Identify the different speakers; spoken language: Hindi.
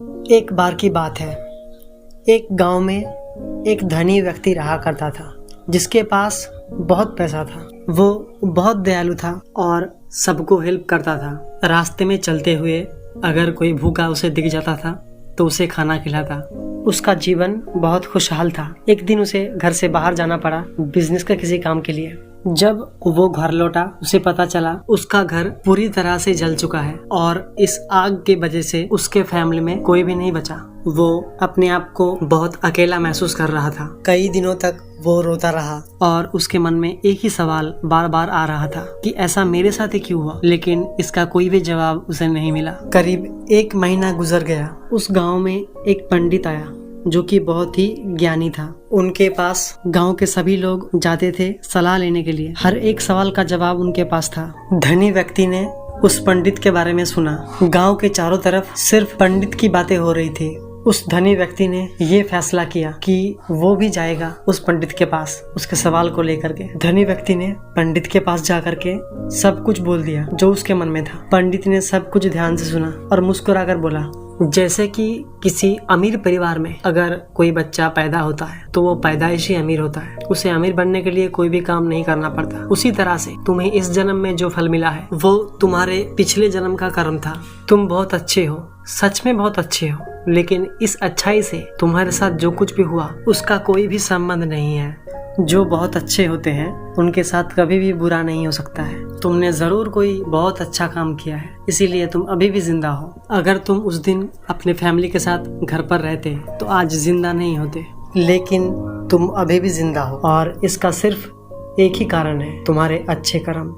Speaker 1: एक बार की बात है। एक गांव में एक धनी व्यक्ति रहा करता था जिसके पास बहुत पैसा था। वो बहुत दयालु था और सबको हेल्प करता था। रास्ते में चलते हुए अगर कोई भूखा उसे दिख जाता था तो उसे खाना खिलाता। उसका जीवन बहुत खुशहाल था। एक दिन उसे घर से बाहर जाना पड़ा बिजनेस का किसी काम के लिए। जब वो घर लौटा उसे पता चला उसका घर पूरी तरह से जल चुका है और इस आग के वजह से उसके फैमिली में कोई भी नहीं बचा। वो अपने आप को बहुत अकेला महसूस कर रहा था। कई दिनों तक वो रोता रहा और उसके मन में एक ही सवाल बार बार आ रहा था कि ऐसा मेरे साथ ही क्यों हुआ, लेकिन इसका कोई भी जवाब उसे नहीं मिला। करीब 1 महीना गुजर गया। उस गांव में एक पंडित आया जो कि बहुत ही ज्ञानी था। उनके पास गांव के सभी लोग जाते थे सलाह लेने के लिए। हर एक सवाल का जवाब उनके पास था। धनी व्यक्ति ने उस पंडित के बारे में सुना। गांव के चारों तरफ सिर्फ पंडित की बातें हो रही थी। उस धनी व्यक्ति ने ये फैसला किया कि वो भी जाएगा उस पंडित के पास उसके सवाल को लेकर के। धनी व्यक्ति ने पंडित के पास जाकर के सब कुछ बोल दिया जो उसके मन में था। पंडित ने सब कुछ ध्यान से सुना और मुस्कुराकर बोला, जैसे कि किसी अमीर परिवार में अगर कोई बच्चा पैदा होता है तो वो पैदाइशी अमीर होता है। उसे अमीर बनने के लिए कोई भी काम नहीं करना पड़ता। उसी तरह से तुम्हें इस जन्म में जो फल मिला है वो तुम्हारे पिछले जन्म का कर्म था। तुम बहुत अच्छे हो, सच में बहुत अच्छे हो, लेकिन इस अच्छाई से तुम्हारे साथ जो कुछ भी हुआ उसका कोई भी संबंध नहीं है। जो बहुत अच्छे होते हैं उनके साथ कभी भी बुरा नहीं हो सकता है। तुमने जरूर कोई बहुत अच्छा काम किया है, इसीलिए तुम अभी भी जिंदा हो। अगर तुम उस दिन अपने फैमिली के साथ घर पर रहते तो आज जिंदा नहीं होते, लेकिन तुम अभी भी जिंदा हो और इसका सिर्फ एक ही कारण है, तुम्हारे अच्छे कर्म।